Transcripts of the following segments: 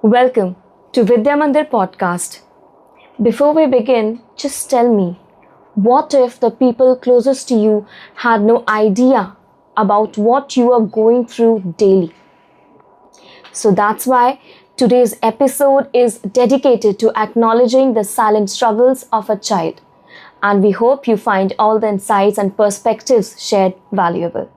Welcome to Vidya Mandir podcast. Before we begin, just tell me, what if the people closest to you had no idea about what you are going through daily? So that's why today's episode is dedicated to acknowledging the silent struggles of a child. And we hope you find all the insights and perspectives shared valuable.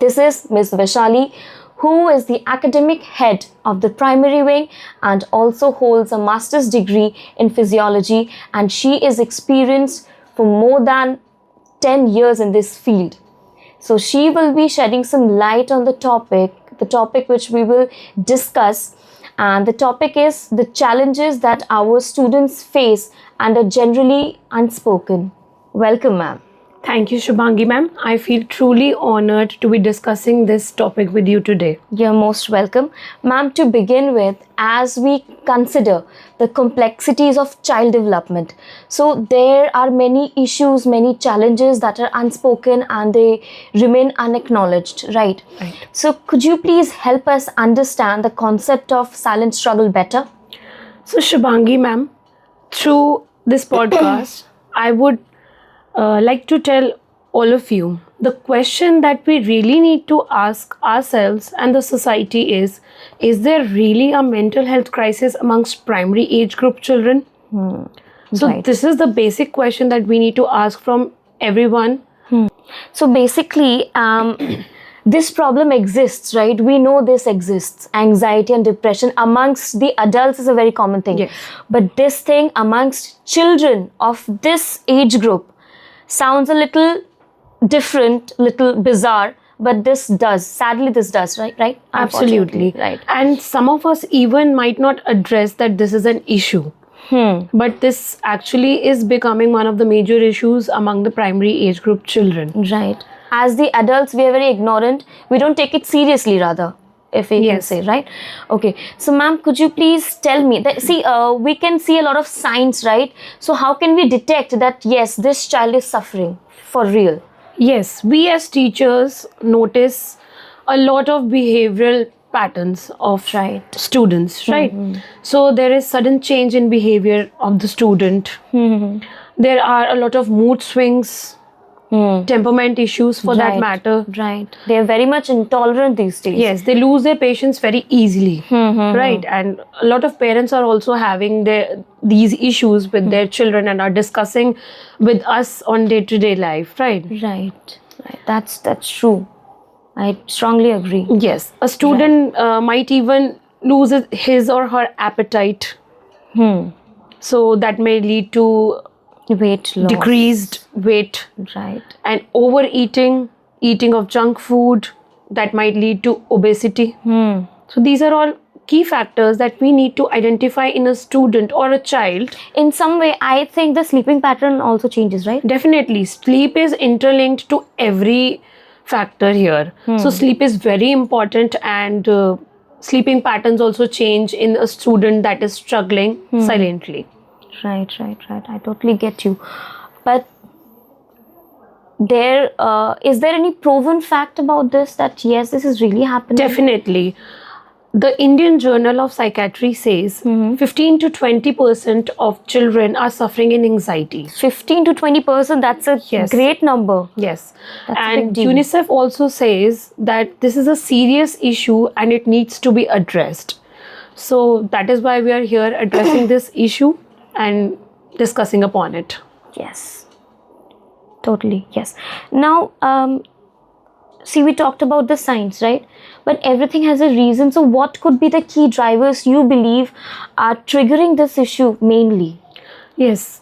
This is Ms. Vaishali, who is the academic head of the primary wing and also holds a master's degree in physiology, and she is experienced for more than 10 years in this field. So she will be shedding some light on the topic which we will discuss, and the topic is the challenges that our students face and are generally unspoken. Welcome, ma'am. Thank you, Shubhangi ma'am. I feel truly honored to be discussing this topic with you today. You're most welcome. Ma'am, to begin with, as we consider the complexities of child development, so there are many issues, many challenges that are unspoken and they remain unacknowledged, right? Right. So could you please help us understand the concept of silent struggle better? So, Shubhangi ma'am, through this podcast, I would like to tell all of you the question that we really need to ask ourselves and the society is there really a mental health crisis amongst primary age group children? So Right. this is the basic question that we need to ask from everyone. So basically, this problem exists, right? We know this exists. Anxiety and depression amongst the adults is a very common thing. Yes. But this thing amongst children of this age group sounds a little different, little bizarre, but sadly this does, right? Absolutely. Unfortunately, right. And some of us even might not address that this is an issue. But this actually is becoming one of the major issues among the primary age group children. Right. As the adults, we are very ignorant. We don't take it seriously, rather, if we can Yes. say, right? Okay. So, ma'am, could you please tell me that, we can see a lot of signs, right? So, how can we detect that, yes, this child is suffering for real? Yes, we as teachers notice a lot of behavioral patterns of Right. students, right? So there is sudden change in behavior of the student. There are a lot of mood swings, temperament issues for that Right. matter. Right. They are very much intolerant these days. Yes, they lose their patience very easily, right? And a lot of parents are also having these issues with their children and are discussing with us on day-to-day life, right? Right. Right. That's true. I strongly agree. Yes, a student might even lose his or her appetite. So that may lead to Weight loss. decreased weight Right. and overeating, eating of junk food that might lead to obesity. So these are all key factors that we need to identify in a student or a child. In some way, I think the sleeping pattern also changes, right? Definitely, sleep is interlinked to every factor here. So sleep is very important, and sleeping patterns also change in a student that is struggling silently. Right. I totally get you. But is there any proven fact about this that yes, this is really happening? Definitely. The Indian Journal of Psychiatry says 15 to 20% of children are suffering in anxiety. 15 to 20%, that's a Yes. great number. Yes. That's a And big deal. UNICEF also says that this is a serious issue and it needs to be addressed. So that is why we are here addressing this issue and discussing upon it. Yes. Totally, yes. Now, we talked about the signs, right? But everything has a reason. So what could be the key drivers you believe are triggering this issue mainly? Yes,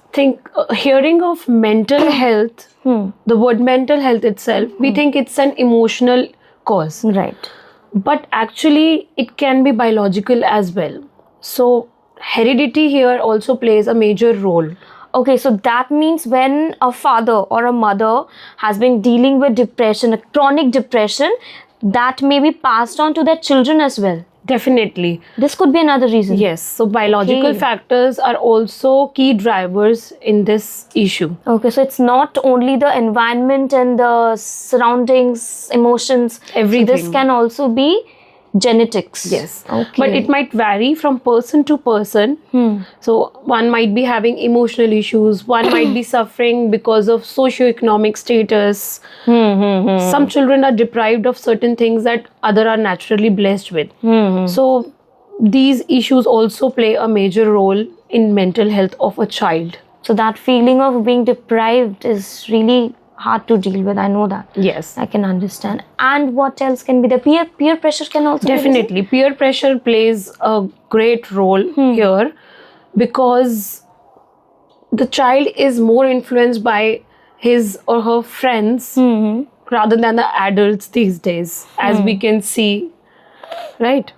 hearing of mental health, the word mental health itself, we think it's an emotional cause. Right. But actually, it can be biological as well. So, heredity here also plays a major role. Okay, so that means when a father or a mother has been dealing with depression, a chronic depression, that may be passed on to their children as well. Definitely. This could be another reason. Yes. So biological Okay. factors are also key drivers in this issue. Okay, so it's not only the environment and the surroundings, emotions. So this Everything. can also be genetics. Yes. Okay. But it might vary from person to person. So one might be having emotional issues, one might be suffering because of socioeconomic status. Some children are deprived of certain things that other are naturally blessed with. So these issues also play a major role in mental health of a child. So that feeling of being deprived is really hard to deal with. I know that. Yes. I can understand. And what else can be the peer pressure can also be Definitely. Peer pressure plays a great role here, because the child is more influenced by his or her friends rather than the adults these days, as we can see. Right?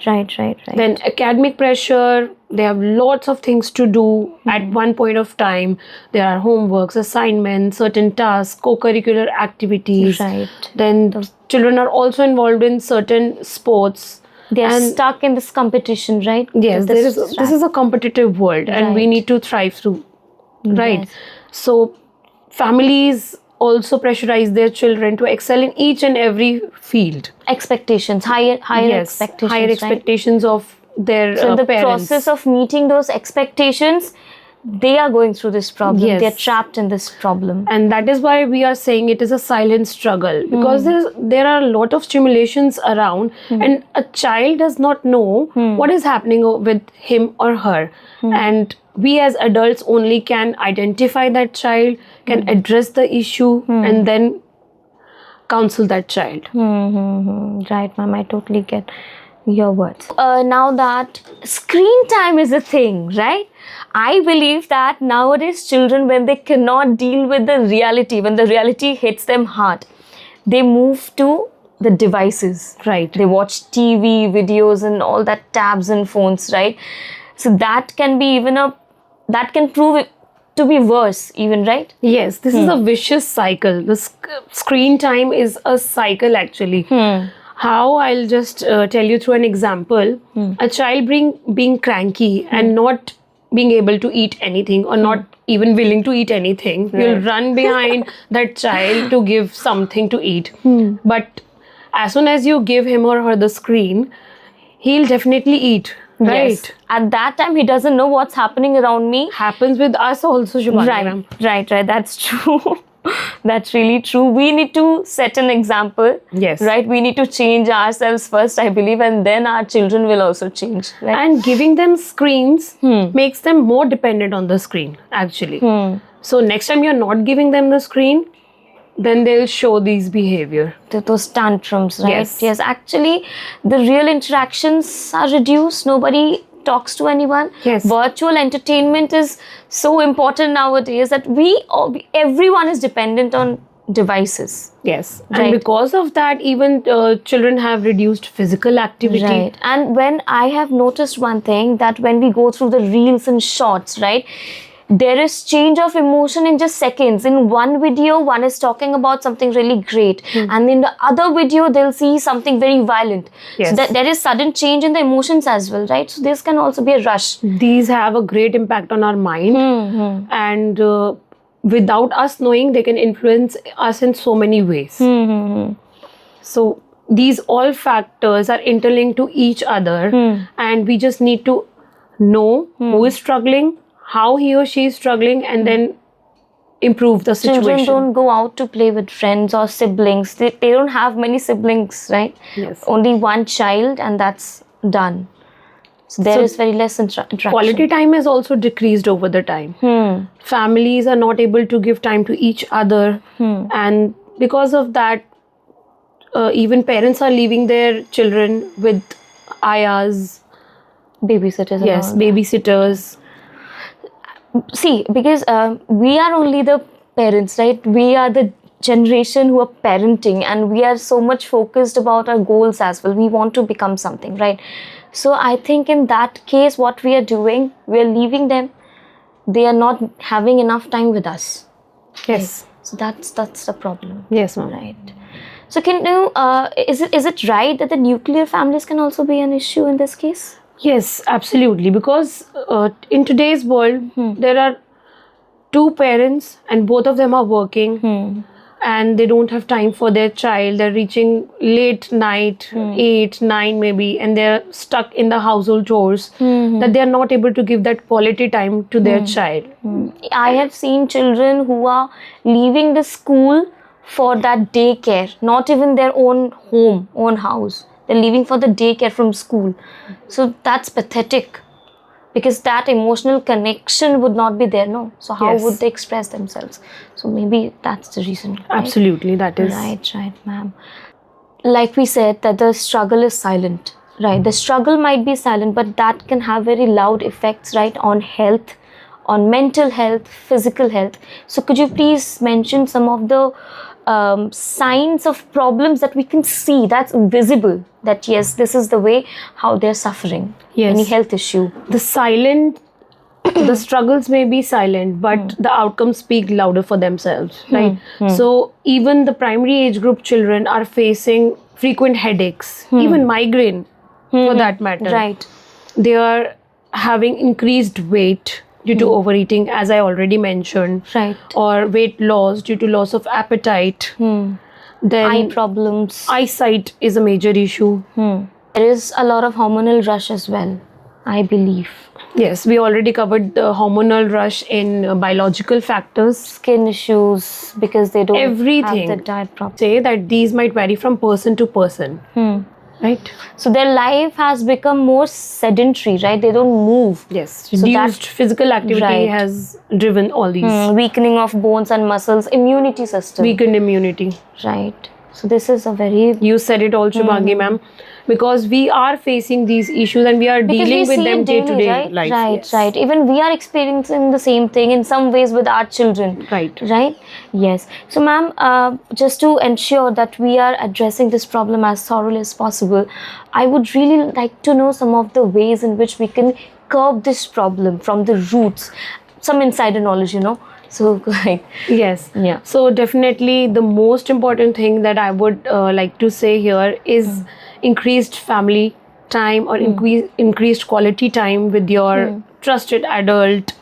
Right. Then academic pressure, they have lots of things to do at one point of time. There are homeworks, assignments, certain tasks, co-curricular activities. Right. Then children are also involved in certain sports. They are And- stuck in this competition, right? Yes, this is a competitive world, and we Right. need to thrive through. Right. Yes. So families also pressurize their children to excel in each and every field. Expectations, higher Yes, expectations, higher right? expectations of their So in the parents. process of meeting those expectations, they are going through this problem. Yes. They're trapped in this problem. And that is why we are saying it is a silent struggle, because there are a lot of stimulations around, and a child does not know what is happening with him or her. And we as adults only can identify that child, can address the issue, and then counsel that child. Right, ma'am. I totally get your words. Now that screen time is a thing, right? I believe that nowadays children, when they cannot deal with the reality, when the reality hits them hard, they move to the devices. Right. They watch TV, videos, and all that, tabs and phones, right? So that can be that can prove it to be worse even, right? Yes, this is a vicious cycle. The screen time is a cycle actually. How? I'll just tell you through an example. A child being cranky and not being able to eat anything, or not even willing to eat anything, you'll run behind that child to give something to eat. But as soon as you give him or her the screen, he'll definitely eat. Right. Yes. At that time, he doesn't know what's happening around me. Happens with us also, Shubhani ma'am. Right. That's true. That's really true. We need to set an example. Yes. Right? We need to change ourselves first, I believe, and then our children will also change. Right? And giving them screens makes them more dependent on the screen, actually. So next time you're not giving them the screen, then they'll show these behavior. Those tantrums, right? Yes. Actually, the real interactions are reduced. Nobody talks to anyone. Yes. Virtual entertainment is so important nowadays that everyone is dependent on devices. Yes. Right. And because of that, even children have reduced physical activity. Right. And when I have noticed one thing, that when we go through the reels and shorts, right, there is change of emotion in just seconds. In one video, one is talking about something really great, and in the other video, they'll see something very violent. Yes. So that there is sudden change in the emotions as well, right? So this can also be a rush. These have a great impact on our mind, and without us knowing, they can influence us in so many ways. So these all factors are interlinked to each other, and we just need to know who is struggling, how he or she is struggling, and then improve the situation. Children don't go out to play with friends or siblings. They don't have many siblings, right? Yes. Only one child, and that's done. So there is very less interaction. Quality time has also decreased over the time. Families are not able to give time to each other, and because of that, even parents are leaving their children with ayahs, Babysitters. and yes, all. babysitters. See, because we are only the parents, right? We are the generation who are parenting, and we are so much focused about our goals as well. We want to become something, right? So I think in that case, what we are doing, we are leaving them. They are not having enough time with us. Yes. So that's the problem, Yes, ma'am. right? So can you is it right that the nuclear families can also be an issue in this case? Yes, absolutely. Because in today's world, there are two parents and both of them are working. and they don't have time for their child. They're reaching late night, 8, 9 maybe, and they're stuck in the household chores, that they're not able to give that quality time to their child. I have seen children who are leaving the school for that daycare, not even their own home, own house. They're leaving for the daycare from school. So that's pathetic, because that emotional connection would not be there, no? So how Yes. would they express themselves? So maybe that's the reason. Right? Absolutely, that is. Right, ma'am. Like we said, that the struggle is silent, right? The struggle might be silent, but that can have very loud effects, right, on health, on mental health, physical health. So could you please mention some of the signs of problems that we can see, that's visible, that yes, this is the way how they're suffering, Yes. any health issue? The struggles may be silent, but the outcomes speak louder for themselves, right? So even the primary age group children are facing frequent headaches, even migraine for that matter. Right. They are having increased weight due to overeating, as I already mentioned, Right. or weight loss due to loss of appetite. Then Eye problems. eyesight is a major issue. There is a lot of hormonal rush as well, I believe. Yes, we already covered the hormonal rush in biological factors. Skin issues, because they don't Everything. have the diet properly. Say that these might vary from person to person, right? So their life has become more sedentary, right? They don't move. Yes, So reduced physical activity Right. has driven all these. Weakening of bones and muscles, immunity system. Weakened immunity. Right. So this is a very... You said it all, Shubhangi ma'am, because we are facing these issues and we are Because dealing we with see them it day to daily, day right? life. Right, Yes. right. Even we are experiencing the same thing in some ways with our children. Right. Right? Yes. So, ma'am, just to ensure that we are addressing this problem as thoroughly as possible, I would really like to know some of the ways in which we can curb this problem from the roots. Some insider knowledge, you know. So, like, Yes. yeah. So definitely the most important thing that I would like to say here is increased family time, or increased quality time with your trusted adult,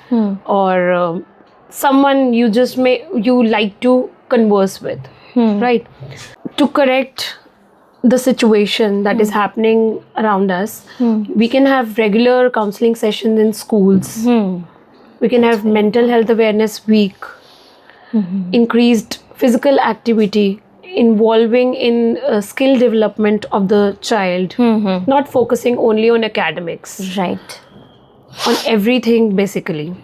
or someone you like to converse with, right? To correct the situation that is happening around us, we can have regular counseling sessions in schools. We can have mental health awareness week, increased physical activity involving in skill development of the child, not focusing only on academics, Right. on everything basically.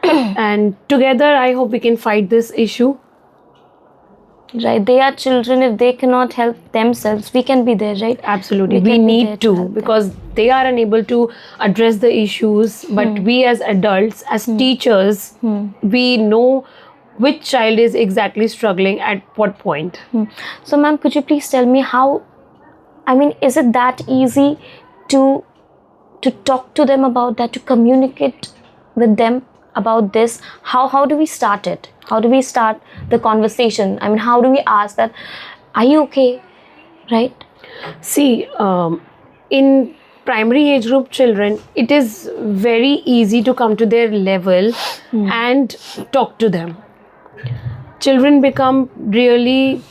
And together I hope we can fight this issue. Right. They are children. If they cannot help themselves, we can be there, right? Absolutely, We we can be there need to to, help them. because they are unable to address the issues, but we as adults, as teachers, we know which child is exactly struggling at what point. So, ma'am, could you please tell me how, I mean, is it that easy to talk to them about that, to communicate with them about this? How do we start it? How do we start the conversation? I mean, how do we ask that, are you okay? Right? See, in primary age group children, it is very easy to come to their level and talk to them. Children become really,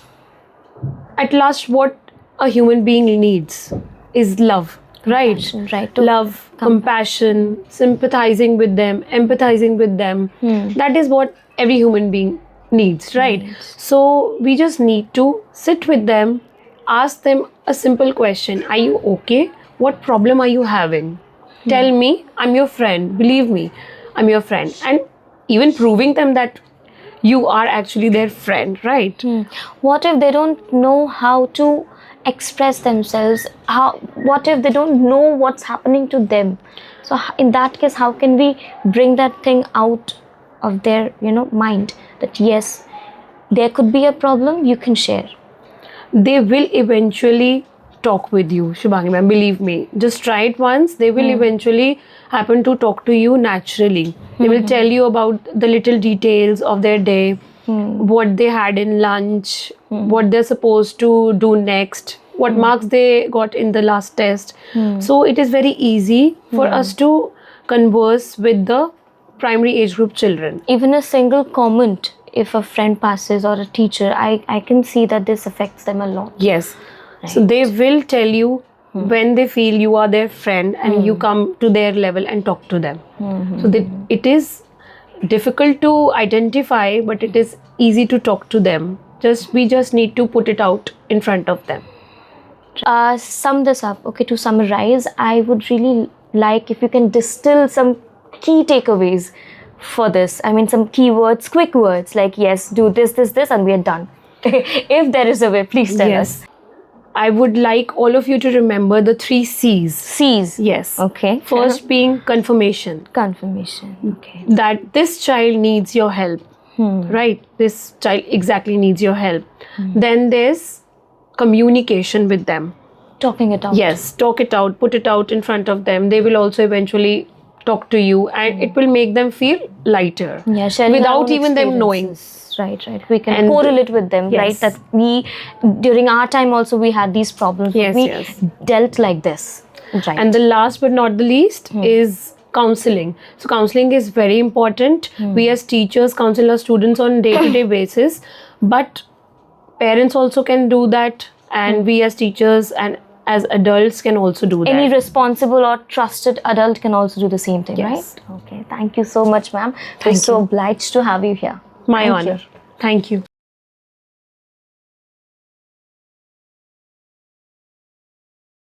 at last, what a human being needs is love, right? Compassion, right. Love, compassion, sympathizing with them, empathizing with them. That is what every human being needs, right? So we just need to sit with them, ask them a simple question: are you okay? What problem are you having? Tell me, I'm your friend. Believe me, I'm your friend. And even proving them that you are actually their friend, right? What if they don't know how to express themselves? What if they don't know what's happening to them? So in that case, how can we bring that thing out of their, mind, that yes, there could be a problem, you can share? They will eventually talk with you, Shubhangi ma'am, believe me. Just try it once. They will eventually happen to talk to you naturally. They will tell you about the little details of their day, what they had in lunch, what they're supposed to do next, what marks they got in the last test. So it is very easy for us to converse with the primary age group children. Even a single comment if a friend passes or a teacher, I can see that this affects them a lot. Yes. So they will tell you when they feel you are their friend and you come to their level and talk to them. So it is difficult to identify, but it is easy to talk to them. We just need to put it out in front of them. Sum this up. Okay, to summarize, I would really like if you can distill some key takeaways for this. I mean, some keywords, quick words like yes, do this, and we are done. If there is a way, please tell us. I would like all of you to remember the 3 C's. C's. Yes. Okay. First being confirmation. Confirmation. Okay. That this child needs your help. Right? This child exactly needs your help. Then there's communication with them. Talking it out. Yes, talk it out, put it out in front of them. They will also eventually talk to you and it will make them feel lighter. Yeah, sharing our without own even them knowing. experiences. Right. We can And correlate with them, yes. right? That we, during our time also, we had these problems. Yes, we yes. dealt like this. Right. And the last but not the least is counseling. So counseling is very important. We as teachers counsel our students on day-to-day basis, but parents also can do that, and we as teachers and as adults can also do that. Any responsible or trusted adult can also do the same thing, Yes. right? Okay. Thank you so much, ma'am. We're so obliged to have you here. My Thank honor. you. Thank you.